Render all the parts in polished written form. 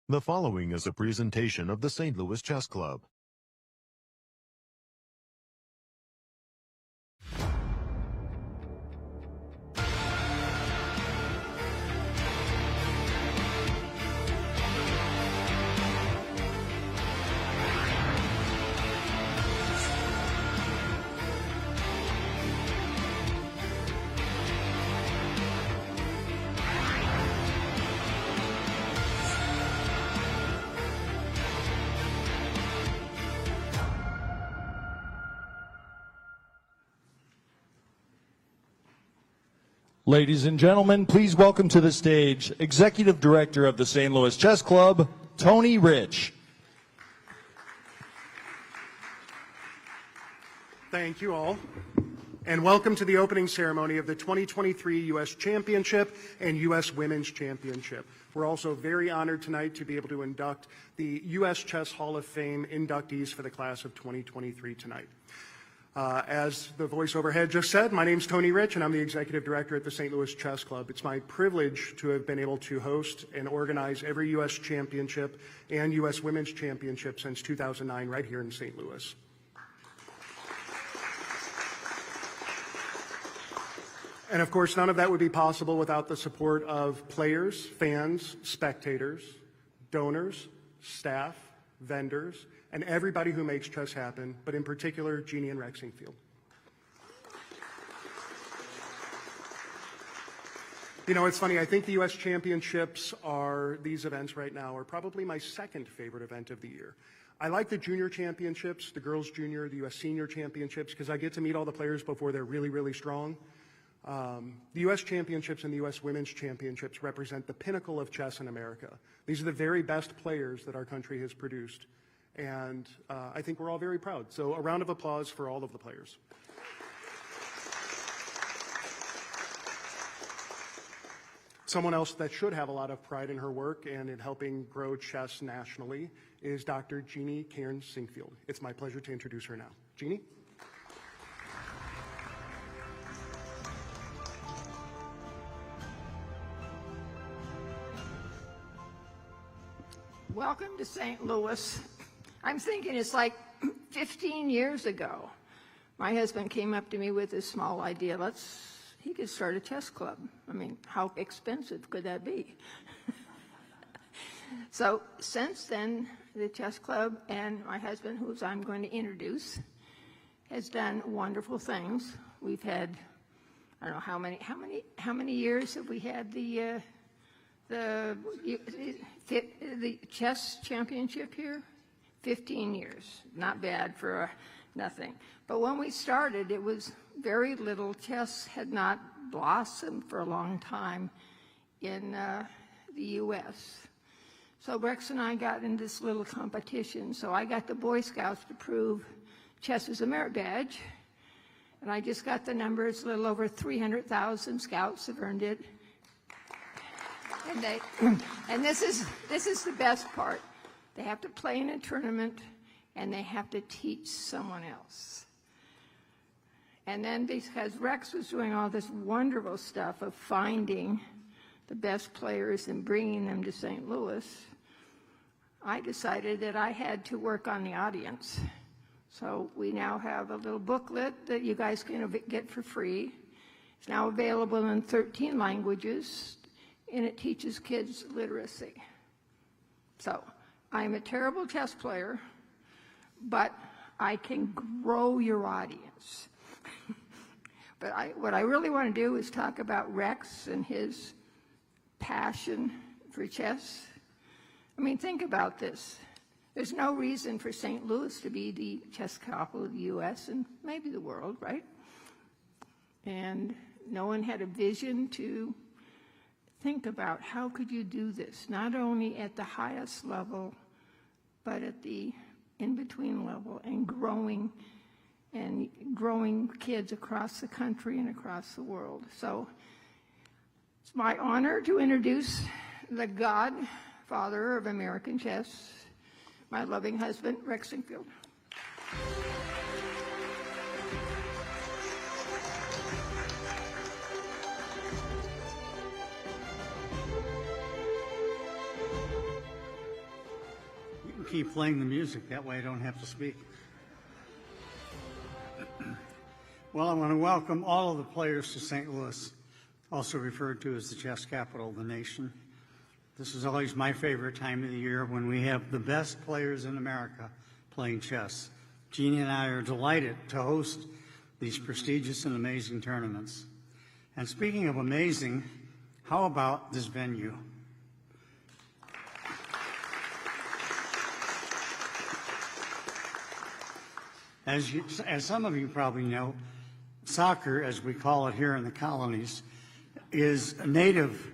The following is a presentation of the St. Louis Chess Club. Ladies and gentlemen, please welcome to the stage Executive Director of the St. Louis Chess Club, Tony Rich. Thank you all, and welcome to the opening ceremony of the 2023 U.S. Championship and U.S. Women's Championship. We're also very honored tonight to be able to induct the U.S. Chess Hall of Fame inductees for the class of 2023 tonight. As the voice overhead just said, my name's Tony Rich, and I'm the Executive Director at the St. Louis Chess Club. It's my privilege to have been able to host and organize every U.S. Championship and U.S. Women's Championship since 2009 right here in St. Louis. And of course, none of that would be possible without the support of players, fans, spectators, donors, staff, vendors, and everybody who makes chess happen, but in particular, Jeannie and Rexingfield. You know, it's funny, I think the U.S. Championships these events right now, are probably my second favorite event of the year. I like the junior championships, the girls junior, the U.S. senior championships, because I get to meet all the players before they're really, really strong. The U.S. Championships and the U.S. Women's Championships represent the pinnacle of chess in America. These are the very best players that our country has produced. And I think we're all very proud. So a round of applause for all of the players. Someone else that should have a lot of pride in her work and in helping grow chess nationally is Dr. Jeannie Cairns-Sinkfield. It's my pleasure to introduce her now. Jeannie? Welcome to St. Louis. I'm thinking it's like 15 years ago. My husband came up to me with this small idea. He could start a chess club. I mean, how expensive could that be? So since then, the chess club and my husband, who I'm going to introduce, has done wonderful things. We've had, I don't know how many years have we had the chess championship here? 15 years. Not bad for nothing. But when we started, it was very little. Chess had not blossomed for a long time in the U.S. So Rex and I got in this little competition. So I got the Boy Scouts to prove chess is a merit badge. And I just got the numbers, a little over 300,000 scouts have earned it. And this is the best part. They have to play in a tournament, and they have to teach someone else. And then because Rex was doing all this wonderful stuff of finding the best players and bringing them to St. Louis, I decided that I had to work on the audience. So we now have a little booklet that you guys can get for free. It's now available in 13 languages. And it teaches kids literacy. So I'm a terrible chess player, but I can grow your audience. But what I really want to do is talk about Rex and his passion for chess. I mean, think about this. There's no reason for St. Louis to be the chess capital of the U.S. and maybe the world, right? And no one had a vision to think about how could you do this, not only at the highest level, but at the in-between level, and growing kids across the country and across the world. So it's my honor to introduce the godfather of American chess, my loving husband, Rexingfield. keep playing the music. That way I don't have to speak. Well, I want to welcome all of the players to St. Louis, also referred to as the chess capital of the nation. This is always my favorite time of the year when we have the best players in America playing chess. Jeannie and I are delighted to host these prestigious and amazing tournaments. And speaking of amazing, how about this venue? As some of you probably know, soccer, as we call it here in the colonies, is native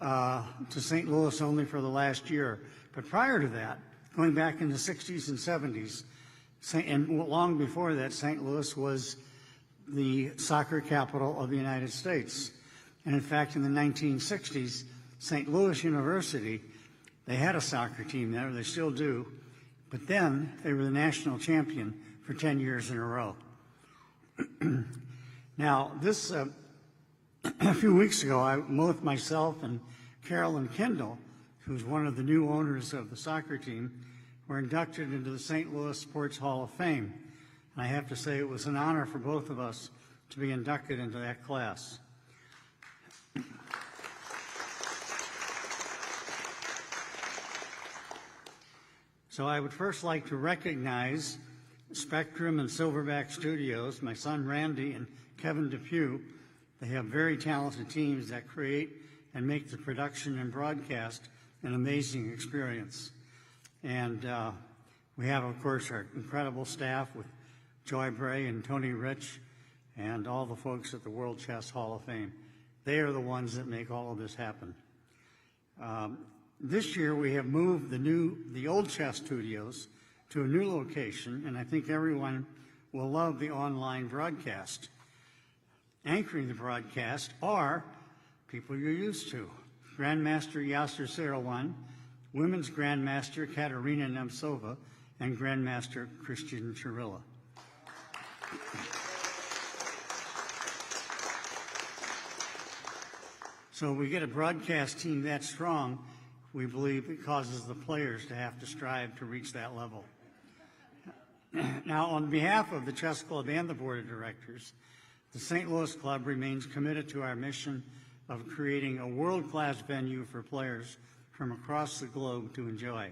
to St. Louis only for the last year. But prior to that, going back in the 60s and 70s, and long before that, St. Louis was the soccer capital of the United States. And in fact, in the 1960s, St. Louis University, they had a soccer team there, they still do, but then they were the national champion for 10 years in a row. Now, this, a few weeks ago, both myself and Carolyn Kendall, who's one of the new owners of the soccer team, were inducted into the St. Louis Sports Hall of Fame. And I have to say it was an honor for both of us to be inducted into that class. So I would first like to recognize Spectrum and Silverback Studios, my son Randy and Kevin Depew. They have very talented teams that create and make the production and broadcast an amazing experience. And we have, of course, our incredible staff with Joy Bray and Tony Rich and all the folks at the World Chess Hall of Fame. They are the ones that make all of this happen. This year we have moved the old chess studios to a new location, and I think everyone will love the online broadcast. Anchoring the broadcast are people you're used to. Grandmaster Yasser Seirawan, Women's Grandmaster Katerina Nemtsova, and Grandmaster Christian Chirilla. So we get a broadcast team that strong, we believe it causes the players to have to strive to reach that level. Now, on behalf of the Chess Club and the Board of Directors, the St. Louis Club remains committed to our mission of creating a world-class venue for players from across the globe to enjoy.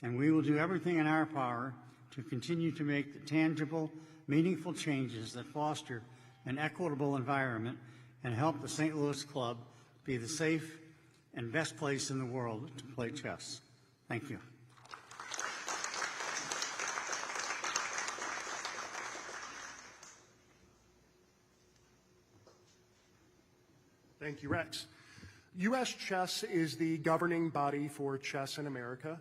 And we will do everything in our power to continue to make the tangible, meaningful changes that foster an equitable environment and help the St. Louis Club be the safe and best place in the world to play chess. Thank you. Thank you, Rex. U.S. Chess is the governing body for chess in America.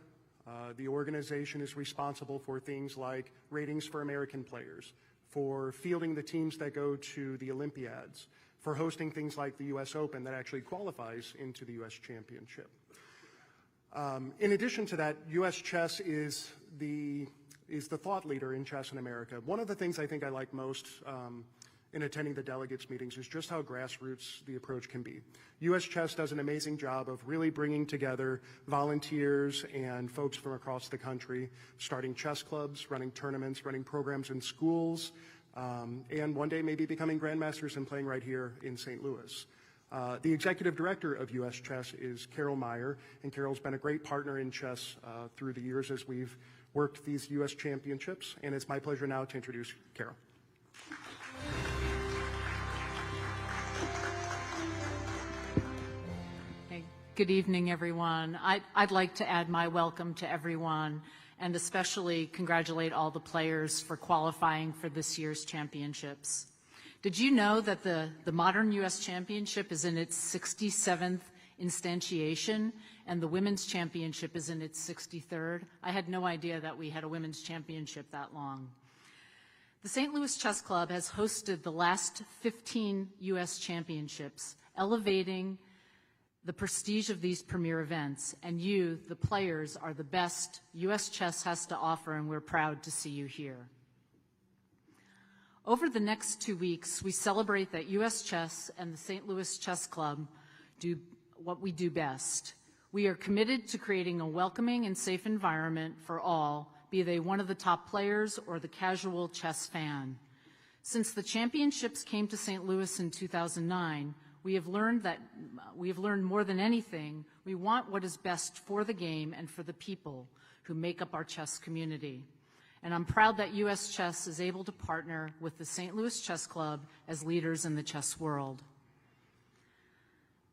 The organization is responsible for things like ratings for American players, for fielding the teams that go to the Olympiads, for hosting things like the U.S. Open that actually qualifies into the U.S. Championship. In addition to that, U.S. Chess is the thought leader in chess in America. One of the things I think I like most in attending the delegates meetings is just how grassroots the approach can be. U.S. Chess does an amazing job of really bringing together volunteers and folks from across the country, starting chess clubs, running tournaments, running programs in schools, and one day maybe becoming grandmasters and playing right here in St. Louis. The executive director of U.S. Chess is Carol Meyer, and Carol's been a great partner in chess through the years as we've worked these U.S. championships, and it's my pleasure now to introduce Carol. Good evening, everyone. I'd like to add my welcome to everyone and especially congratulate all the players for qualifying for this year's championships. Did you know that the modern U.S. Championship is in its 67th instantiation and the Women's Championship is in its 63rd? I had no idea that we had a Women's Championship that long. The St. Louis Chess Club has hosted the last 15 U.S. championships, elevating the prestige of these premier events, and you, the players, are the best U.S. chess has to offer, and we're proud to see you here. Over the next 2 weeks, we celebrate that U.S. Chess and the St. Louis Chess Club do what we do best. We are committed to creating a welcoming and safe environment for all, be they one of the top players or the casual chess fan. Since the championships came to St. Louis in 2009, we have learned more than anything, we want what is best for the game and for the people who make up our chess community. And I'm proud that U.S. Chess is able to partner with the St. Louis Chess Club as leaders in the chess world.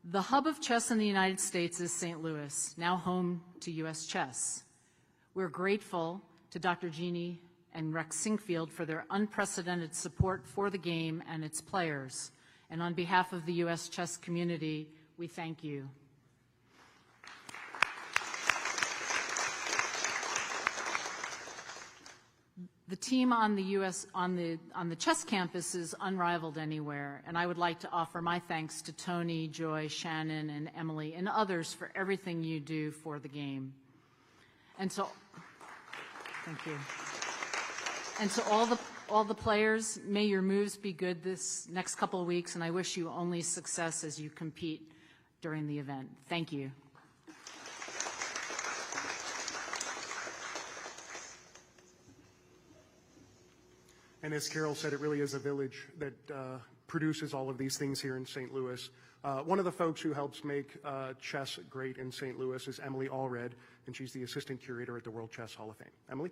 The hub of chess in the United States is St. Louis, now home to U.S. Chess. We're grateful to Dr. Jeannie and Rex Sinkfield for their unprecedented support for the game and its players. And on behalf of the U.S. chess community, we thank you. The team on the chess campus is unrivaled anywhere, and I would like to offer my thanks to Tony, Joy, Shannon, and Emily, and others for everything you do for the game. And so, thank you. And to all the players, may your moves be good this next couple of weeks, and I wish you only success as you compete during the event. Thank you. And as Carol said, it really is a village that produces all of these things here in St. Louis. One of the folks who helps make chess great in St. Louis is Emily Allred, and she's the assistant curator at the World Chess Hall of Fame. Emily?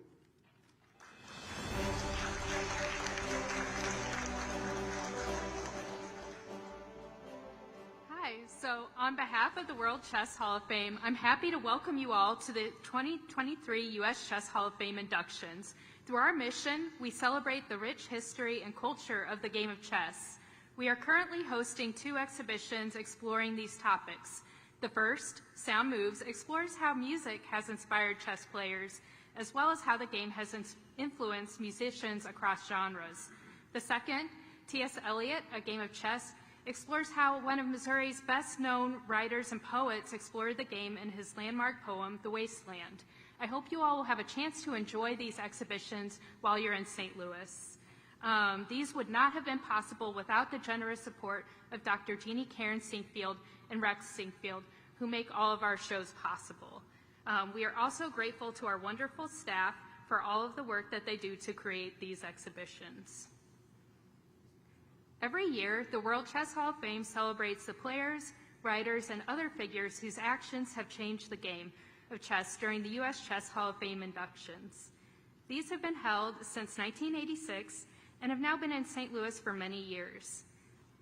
Hi, so on behalf of the World Chess Hall of Fame, I'm happy to welcome you all to the 2023 U.S. Chess Hall of Fame inductions. Through our mission, we celebrate the rich history and culture of the game of chess. We are currently hosting 2 exhibitions exploring these topics. The first, Sound Moves, explores how music has inspired chess players, as well as how the game has influenced musicians across genres. The second, T.S. Eliot, A Game of Chess, explores how one of Missouri's best-known writers and poets explored the game in his landmark poem, The Wasteland. I hope you all will have a chance to enjoy these exhibitions while you're in St. Louis. These would not have been possible without the generous support of Dr. Jeannie Karen Sinkfield and Rex Sinkfield, who make all of our shows possible. We are also grateful to our wonderful staff for all of the work that they do to create these exhibitions. Every year, the World Chess Hall of Fame celebrates the players, writers, and other figures whose actions have changed the game of chess during the U.S. Chess Hall of Fame inductions. These have been held since 1986 and have now been in St. Louis for many years.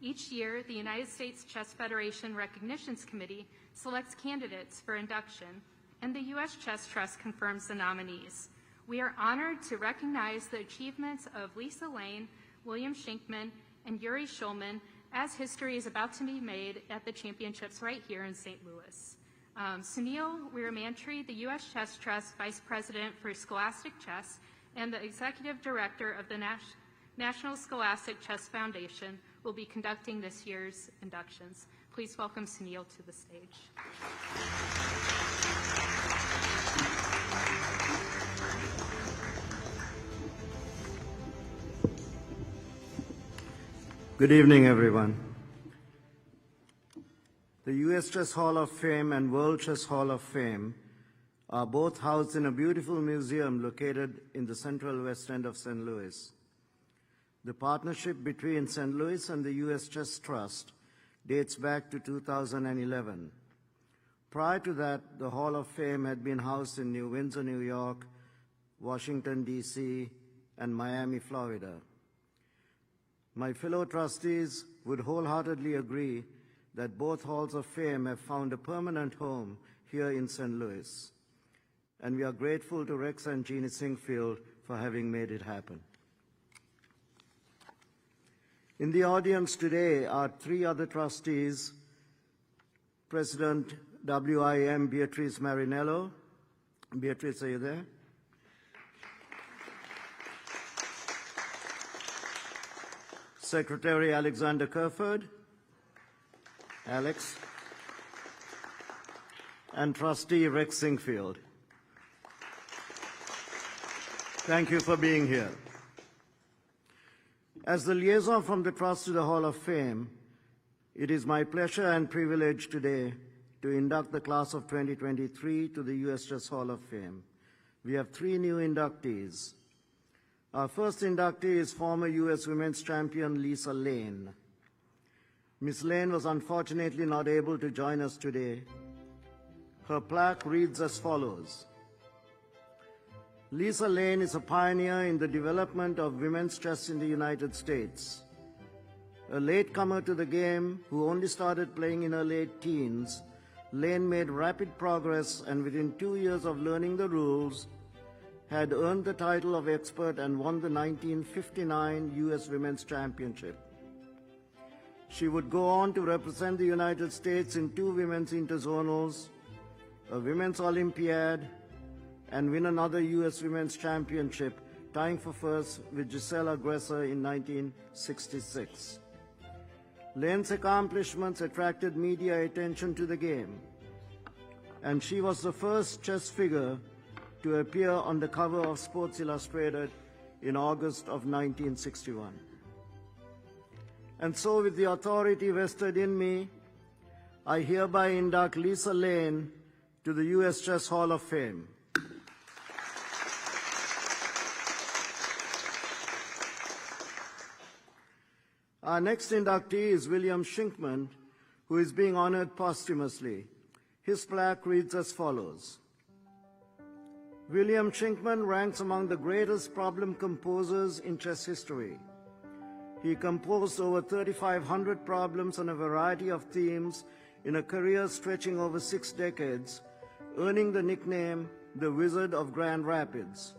Each year, the United States Chess Federation Recognitions Committee selects candidates for induction, and the U.S. Chess Trust confirms the nominees. We are honored to recognize the achievements of Lisa Lane, William Shinkman, and Yury Shulman as history is about to be made at the championships right here in St. Louis. Sunil Weeramantry, the U.S. Chess Trust Vice President for Scholastic Chess and the Executive Director of the National Scholastic Chess Foundation, will be conducting this year's inductions. Please welcome Sunil to the stage. Good evening, everyone. The U.S. Chess Hall of Fame and World Chess Hall of Fame are both housed in a beautiful museum located in the central west end of St. Louis. The partnership between St. Louis and the U.S. Chess Trust dates back to 2011. Prior to that, the Hall of Fame had been housed in New Windsor, New York, Washington, D.C., and Miami, Florida. My fellow trustees would wholeheartedly agree that both Halls of Fame have found a permanent home here in St. Louis, and we are grateful to Rex and Jeannie Sinkfield for having made it happen. In the audience today are 3 other trustees, President WIM Beatrice Marinello. Beatrice, are you there? Secretary Alexander Kerford, Alex, and Trustee Rex Sinkfield. Thank you for being here. As the liaison from the Trust to the Hall of Fame, it is my pleasure and privilege today to induct the class of 2023 to the U.S. Chess Hall of Fame. We have 3 new inductees. Our first inductee is former U.S. women's champion Lisa Lane. Ms. Lane was unfortunately not able to join us today. Her plaque reads as follows. Lisa Lane is a pioneer in the development of women's chess in the United States. A latecomer to the game who only started playing in her late teens, Lane made rapid progress and within 2 years of learning the rules, had earned the title of expert and won the 1959 U.S. Women's Championship. She would go on to represent the United States in 2 women's interzonals, a women's Olympiad, and win another U.S. Women's Championship, tying for first with Giselle Aggressor in 1966. Lane's accomplishments attracted media attention to the game, and she was the first chess figure to appear on the cover of Sports Illustrated in August of 1961. And so, with the authority vested in me, I hereby induct Lisa Lane to the U.S. Chess Hall of Fame. Our next inductee is William Shinkman, who is being honored posthumously. His plaque reads as follows. William Shinkman ranks among the greatest problem composers in chess history. He composed over 3,500 problems on a variety of themes in a career stretching over 6 decades, earning the nickname the Wizard of Grand Rapids.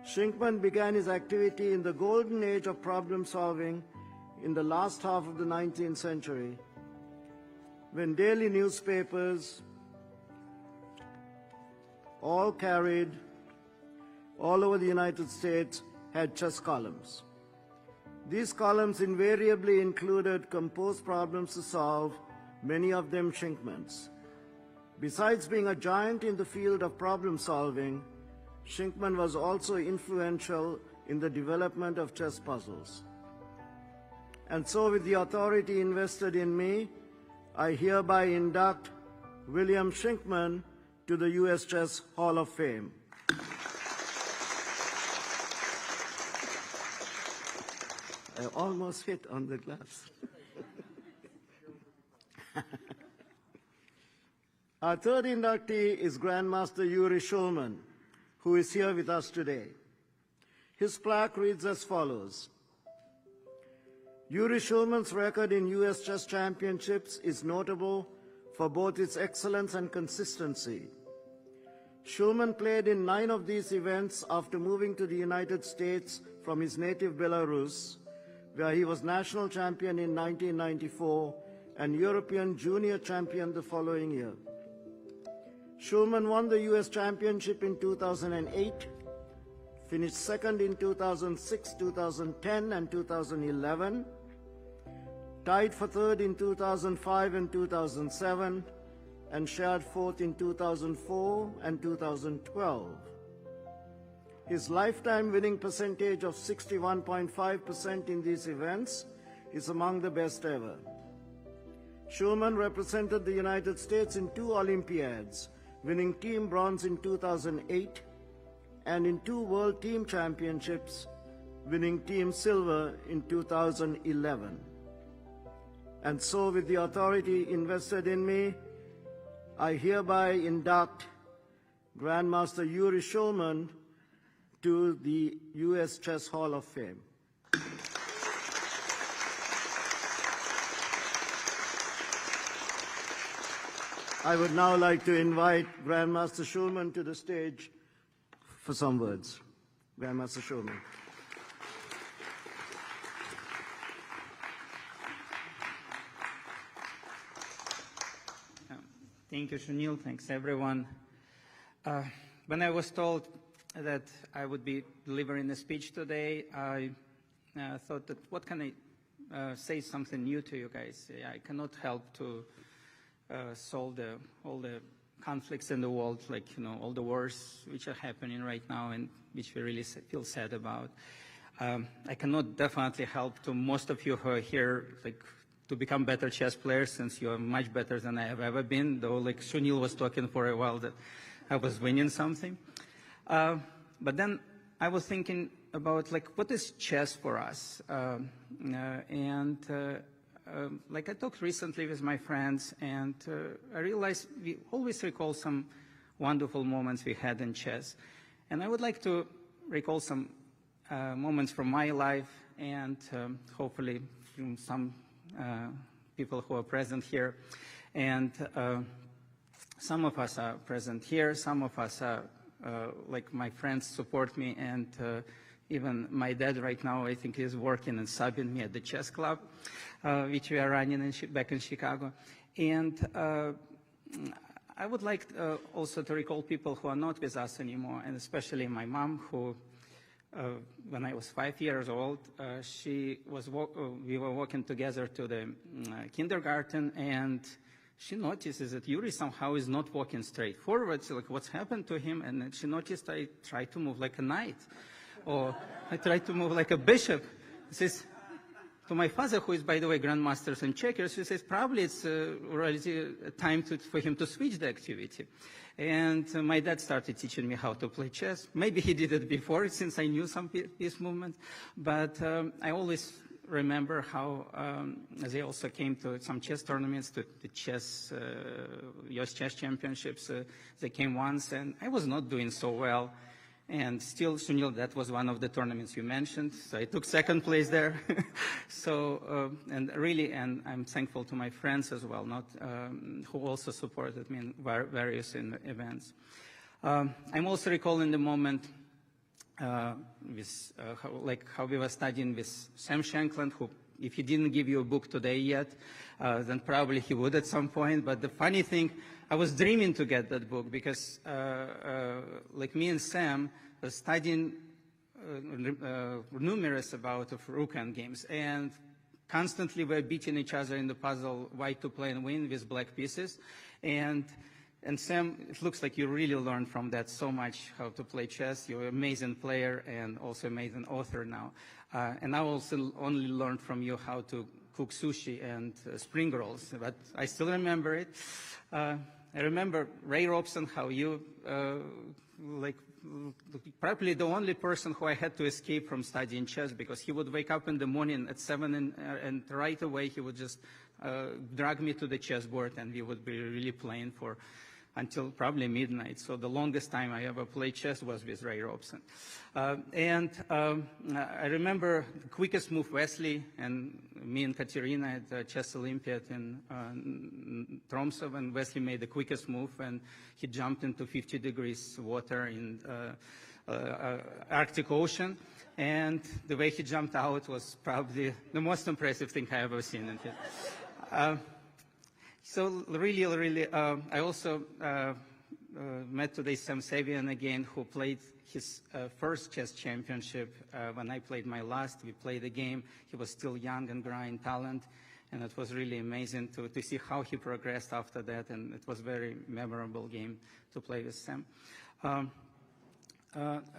Shinkman began his activity in the golden age of problem solving in the last half of the 19th century, when daily newspapers all carried, all over the United States, had chess columns. These columns invariably included composed problems to solve, many of them Shinkman's. Besides being a giant in the field of problem solving, Shinkman was also influential in the development of chess puzzles. And so, with the authority invested in me, I hereby induct William Shinkman to the U.S. Chess Hall of Fame. I almost hit on the glass. Our third inductee is Grandmaster Yury Shulman, who is here with us today. His plaque reads as follows. Yury Shulman's record in U.S. Chess Championships is notable for both its excellence and consistency. Shulman played in 9 of these events after moving to the United States from his native Belarus, where he was national champion in 1994 and European junior champion the following year. Shulman won the U.S. Championship in 2008, finished second in 2006, 2010, and 2011, tied for third in 2005 and 2007, and shared fourth in 2004 and 2012. His lifetime winning percentage of 61.5% in these events is among the best ever. Shulman represented the United States in 2 Olympiads, winning team bronze in 2008, and in 2 World Team Championships, winning team silver in 2011. And so, with the authority invested in me, I hereby induct Grandmaster Yury Shulman to the U.S. Chess Hall of Fame. I would now like to invite Grandmaster Shulman to the stage for some words. Grandmaster Shulman. Thank you, Sunil. Thanks, everyone. When I was told that I would be delivering a speech today, I thought that what can I say something new to you guys? I cannot help to solve all the conflicts in the world, like, all the wars which are happening right now and which we really feel sad about. I cannot definitely help to most of you who are here, like, to become better chess players, since you're much better than I have ever been, though like Sunil was talking for a while that I was winning something. But then I was thinking about like, what is chess for us? Like I talked recently with my friends, and I realized we always recall some wonderful moments we had in chess. And I would like to recall some moments from my life, and hopefully from some people who are present here. And some of us are present here, some of us are, like my friends support me, and even my dad right now, I think, is working and subbing me at the chess club, which we are running back in Chicago. And I would like also to recall people who are not with us anymore, and especially my mom, who, when I was 5 years old, we were walking together to the kindergarten, and she notices that Yury somehow is not walking straight forward. So like, what's happened to him? And then she noticed I try to move like a knight, or I try to move like a bishop. She says, to my father, who is, by the way, grandmaster in checkers, she says, probably it's already time for him to switch the activity. And my dad started teaching me how to play chess. Maybe he did it before, since I knew some piece movement. But I always remember how they also came to some chess tournaments, to the chess, US Chess Championships. They came once, and I was not doing so well. And still, Sunil, that was one of the tournaments you mentioned. So I took second place there. So, and I'm thankful to my friends as well, who also supported me in various events. I'm also recalling the moment with how we were studying with Sam Shankland, who, if he didn't give you a book today yet, then probably he would at some point. But the funny thing, I was dreaming to get that book because, like me and Sam, were studying numerous bouts of rook-end games, and constantly we're beating each other in the puzzle white to play and win with black pieces. And Sam, it looks like you really learned from that so much how to play chess. You're an amazing player and also amazing author now. And I also only learned from you how to cook sushi and spring rolls, but I still remember it. I remember Ray Robson, how you, probably the only person who I had to escape from studying chess, because he would wake up in the morning at 7 and right away he would just drag me to the chessboard, and we would be really playing until probably midnight. So the longest time I ever played chess was with Ray Robson. I remember the quickest move Wesley and me and Katerina at the Chess Olympiad in Tromsø, when Wesley made the quickest move, and he jumped into 50 degrees water in Arctic Ocean. And the way he jumped out was probably the most impressive thing I ever seen in him. So really, I also met today Sam Savian again, who played his first chess championship when I played my last. We played a game. He was still young and growing talent, and it was really amazing to see how he progressed after that, and it was a very memorable game to play with Sam.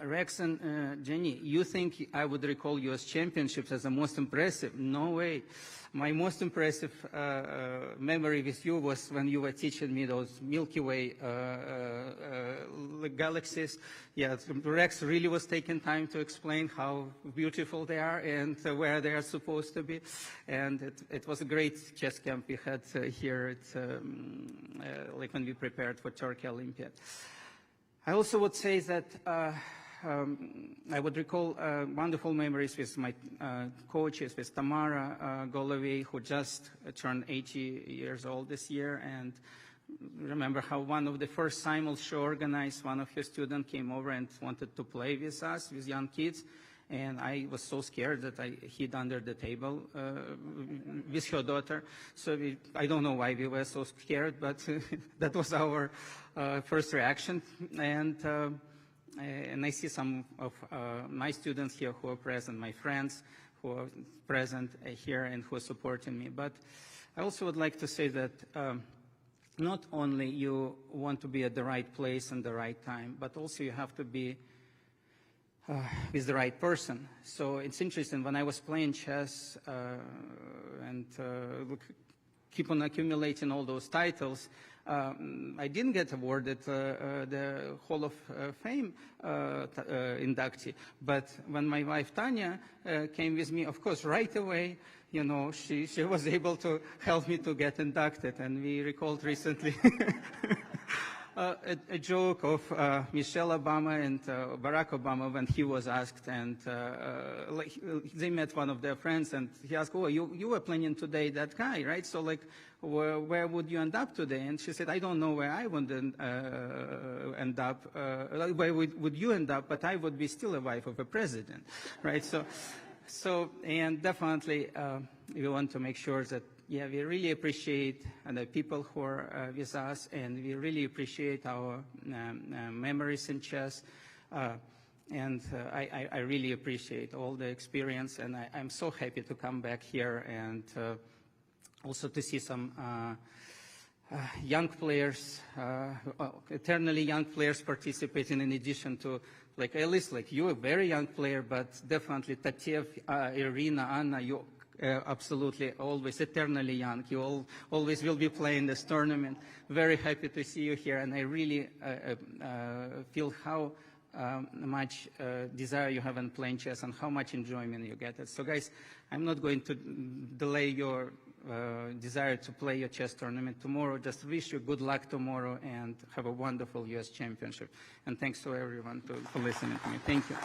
Rex and Jenny, you think I would recall US championships as the most impressive? No way. My most impressive memory with you was when you were teaching me those Milky Way galaxies. Yeah, Rex really was taking time to explain how beautiful they are and where they are supposed to be. And it was a great chess camp we had here at, like when we prepared for Turkey Olympiad. I also would say that I would recall wonderful memories with my coaches, with Tamara Golovay, who just turned 80 years old this year. And remember how one of the first simuls she organized, one of her students came over and wanted to play with us, with young kids. And I was so scared that I hid under the table with her daughter. So I don't know why we were so scared, but that was our first reaction. And I see some of my students here who are present, my friends who are present here and who are supporting me. But I also would like to say that not only you want to be at the right place and the right time, but also you have to be with the right person. So it's interesting, when I was playing chess and keep on accumulating all those titles, I didn't get awarded the Hall of Fame inductee. But when my wife Tanya came with me, of course, right away, you know, she was able to help me to get inducted. And we recalled recently a joke of Michelle Obama and Barack Obama when he was asked, and they met one of their friends, and he asked, "Oh, you were playing today that guy, right? So like, where would you end up today?" And she said, "I don't know where I would end up. Where would you end up? But I would be still a wife of a president, right?" So and definitely we want to make sure that. Yeah, we really appreciate the people who are with us, and we really appreciate our memories in chess. And I really appreciate all the experience, and I'm so happy to come back here and also to see some young players, eternally young players participating, in addition to, like, at least like you, a very young player, but definitely Tatev, Irina, Anna, you absolutely always eternally young. You always will be playing this tournament. Very happy to see you here, and I really feel how much desire you have in playing chess and how much enjoyment you get it. So guys, I'm not going to delay your desire to play your chess tournament tomorrow. Just wish you good luck tomorrow and have a wonderful US Championship. And thanks to everyone for listening to me. Thank you.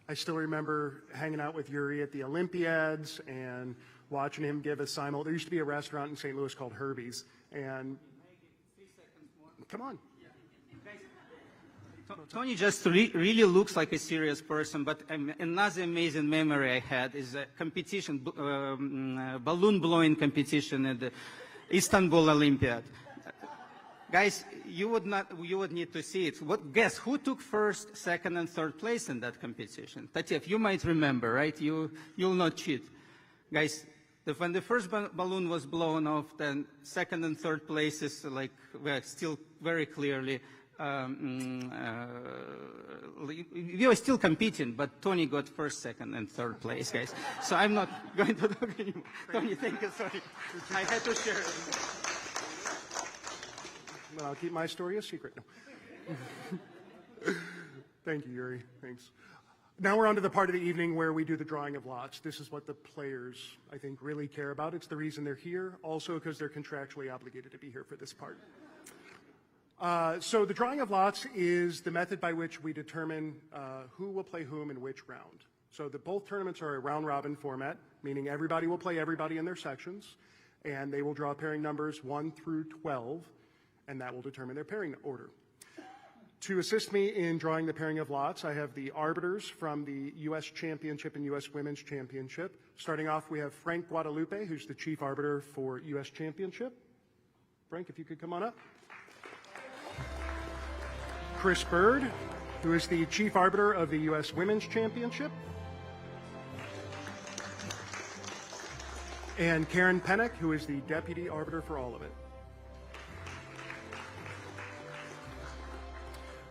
I still remember hanging out with Yury at the Olympiads and watching him give a simul. There used to be a restaurant in St. Louis called Herbie's, and come on. Tony just really looks like a serious person, but another amazing memory I had is a competition, balloon blowing competition at the Istanbul Olympiad. Guys, you would need to see it. Guess who took first, second, and third place in that competition? Tatev, you might remember, right? You'll not cheat. Guys, when the first balloon was blown off, then second and third places, like, were still very clearly, we were still competing, but Tony got first, second, and third place, guys. So I'm not going to talk anymore. Tony, thank you, sorry. I had to share it. Well, I'll keep my story a secret. No. Thank you, Yury. Thanks. Now we're on to the part of the evening where we do the drawing of lots. This is what the players, I think, really care about. It's the reason they're here, also because they're contractually obligated to be here for this part. So the drawing of lots is the method by which we determine who will play whom in which round. So both tournaments are a round-robin format, meaning everybody will play everybody in their sections, and they will draw pairing numbers 1 through 12, and that will determine their pairing order. To assist me in drawing the pairing of lots, I have the arbiters from the U.S. Championship and U.S. Women's Championship. Starting off, we have Frank Guadalupe, who's the chief arbiter for U.S. Championship. Frank, if you could come on up. Chris Bird, who is the chief arbiter of the U.S. Women's Championship. And Karen Pennick, who is the deputy arbiter for all of it.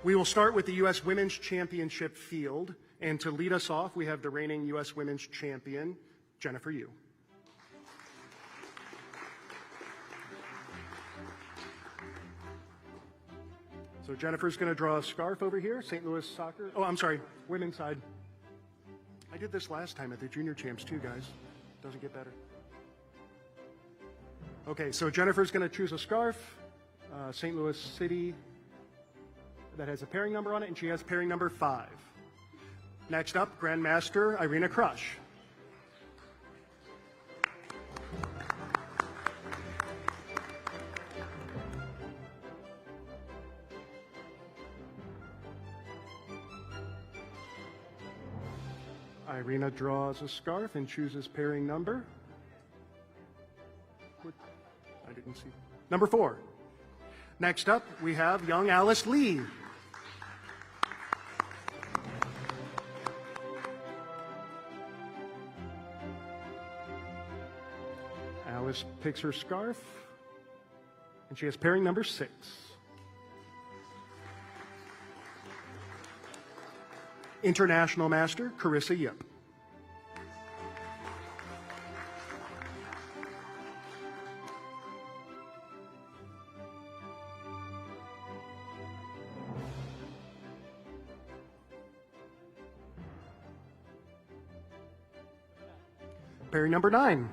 We will start with the U.S. Women's Championship field, and to lead us off, we have the reigning U.S. Women's Champion, Jennifer Yu. So Jennifer's going to draw a scarf over here, St. Louis soccer. Oh, I'm sorry, women's side. I did this last time at the junior champs too, guys. Doesn't get better. Okay, so Jennifer's going to choose a scarf, St. Louis City, that has a pairing number on it, and she has pairing number 5. Next up, Grandmaster Irina Krush. Irina draws a scarf and chooses pairing number Number 4. Next up, we have young Alice Lee. Alice picks her scarf, and she has pairing number 6. International Master, Carissa Yip. Pairing number 9.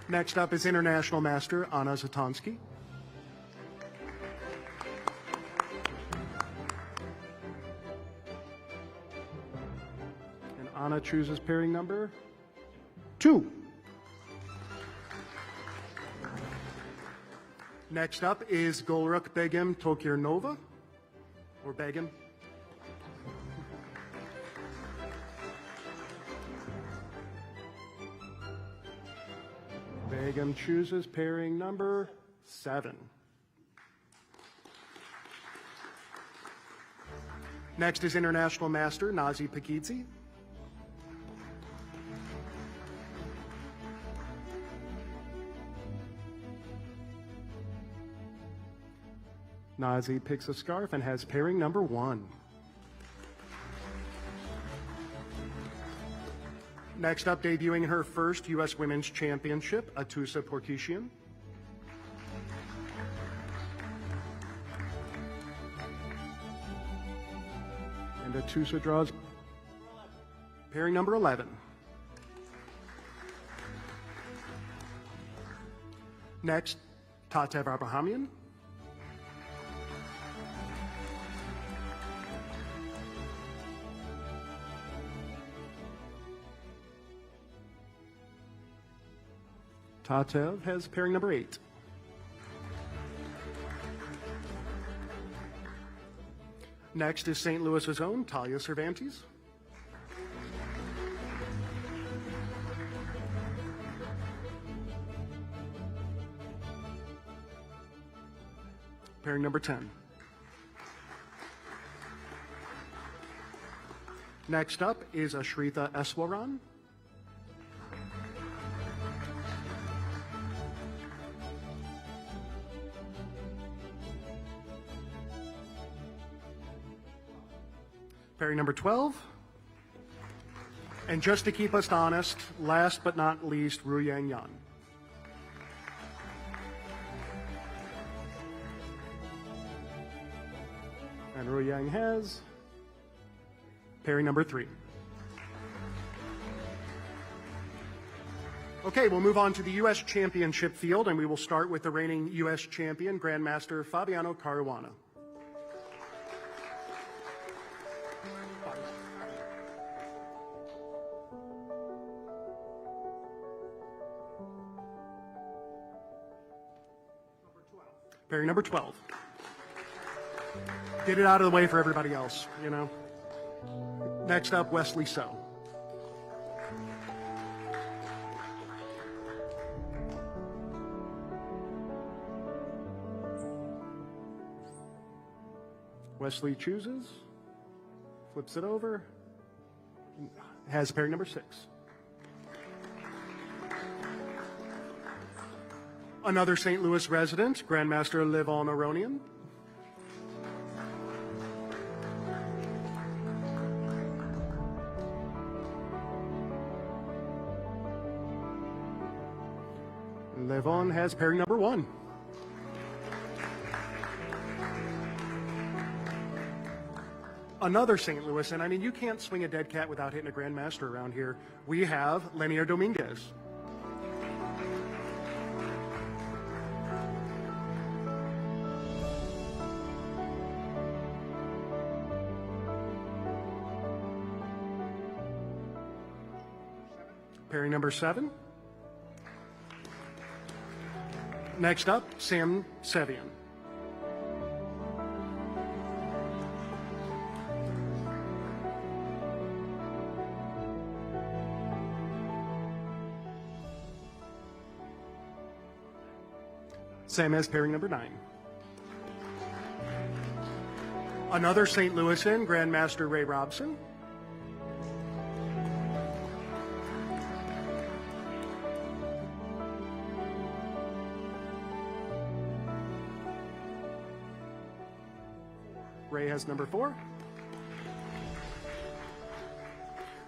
Next up is International Master Anna Zatansky. And Anna chooses pairing number 2. Next up is Golruk Begim Tokirnova, or Begim. Begim chooses pairing number 7. Next is International Master Nazi Pakidze. Nazi picks a scarf and has pairing number 1. Next up, debuting in her first U.S. Women's Championship, Atusa Porkishian. And Atusa draws pairing number 11. Next, Tatev Abrahamian. Tatev has pairing number 8. Next is St. Louis's own Talia Cervantes. Pairing number 10. Next up is Ashrita Eswaran. Pairing number 12. And just to keep us honest, last but not least, Ru Yang Yan. And Ru Yang has pairing number 3. Okay, we'll move on to the U.S. Championship field, and we will start with the reigning U.S. champion, Grandmaster Fabiano Caruana. Pairing number 12. Get it out of the way for everybody else, you know. Next up, Wesley So. Wesley chooses, flips it over, has pairing number 6. Another St. Louis resident, Grandmaster Levon Aronian. Levon has pairing number 1. Another St. Louis, and I mean, you can't swing a dead cat without hitting a Grandmaster around here. We have Lenier Dominguez. Pairing number 7. Next up, Sam Sevian. Sam has pairing number 9. Another St. Louisan, Grandmaster Ray Robson. Ray has number 4.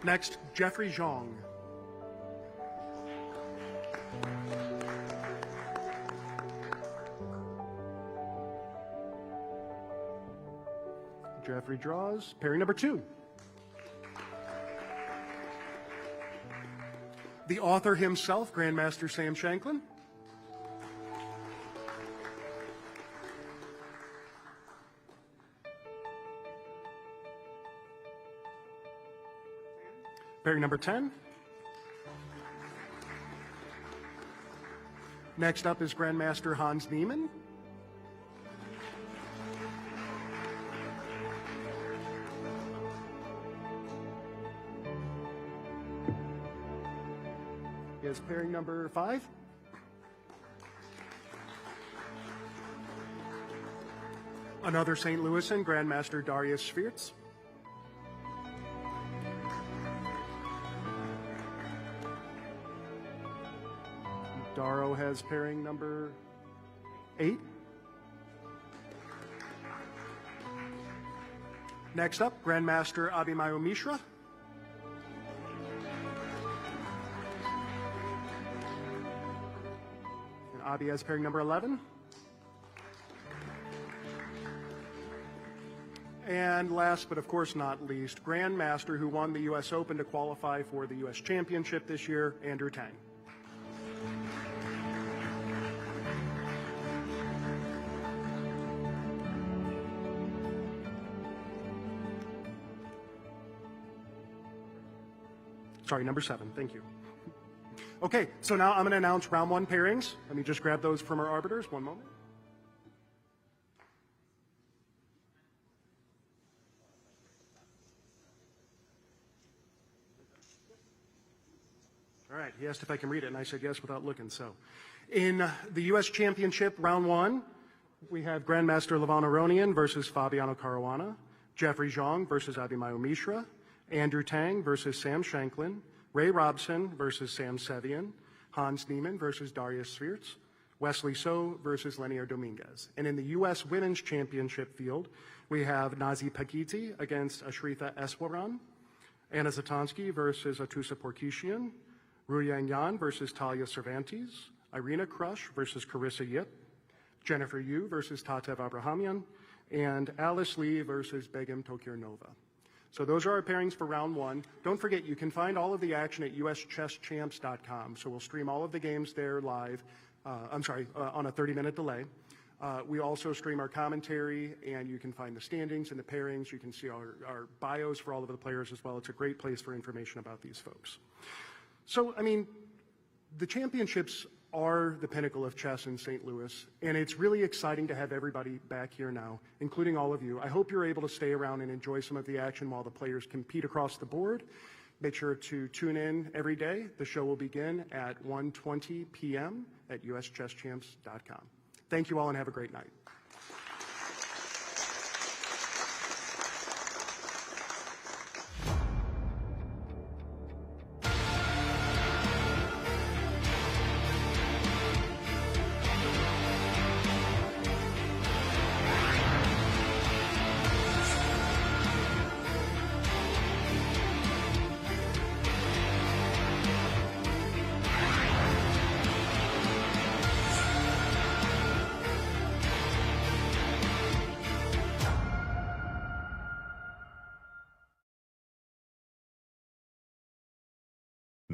Next, Jeffrey Zhang. Jeffrey draws pairing number 2. The author himself, Grandmaster Sam Shankland. Pairing number 10. Next up is Grandmaster Hans Niemann. He has pairing number 5. Another St. Louisan, Grandmaster Darius Schwirtz. Daro has pairing number 8. Next up, Grandmaster Abhimanyu Mishra. And Abhi has pairing number 11. And last, but of course not least, Grandmaster who won the U.S. Open to qualify for the U.S. Championship this year, Andrew Tang. Sorry, number 7. Thank you. Okay, so now I'm going to announce round 1 pairings. Let me just grab those from our arbiters. One moment. All right, he asked if I can read it, and I said yes without looking. So, in the U.S. Championship, round 1, we have Grandmaster Levan Aronian versus Fabiano Caruana, Jeffrey Zhang versus Abhimanyu Mishra, Andrew Tang versus Sam Shankland, Ray Robson versus Sam Sevian, Hans Niemann versus Darius Schwirtz, Wesley So versus Lenier Dominguez. And in the U.S. Women's Championship field, we have Nazi Pagiti against Ashritha Eswaran, Anna Zatansky versus Atusa Porkishian, Ruyang Yan versus Talia Cervantes, Irina Krush versus Carissa Yip, Jennifer Yu versus Tatev Abrahamian, and Alice Lee versus Begum Tokir Nova. So those are our pairings for round 1. Don't forget, you can find all of the action at uschesschamps.com. So we'll stream all of the games there live, on a 30-minute delay. We also stream our commentary, and you can find the standings and the pairings. You can see our bios for all of the players as well. It's a great place for information about these folks. So, I mean, the championships are the pinnacle of chess in St. Louis, and it's really exciting to have everybody back here now, including all of you. I hope you're able to stay around and enjoy some of the action while the players compete across the board. Make sure to tune in every day. The show will begin at 1:20 p.m. at uschesschamps.com. Thank you all and have a great night.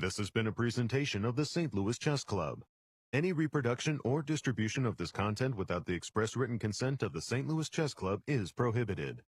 This has been a presentation of the St. Louis Chess Club. Any reproduction or distribution of this content without the express written consent of the St. Louis Chess Club is prohibited.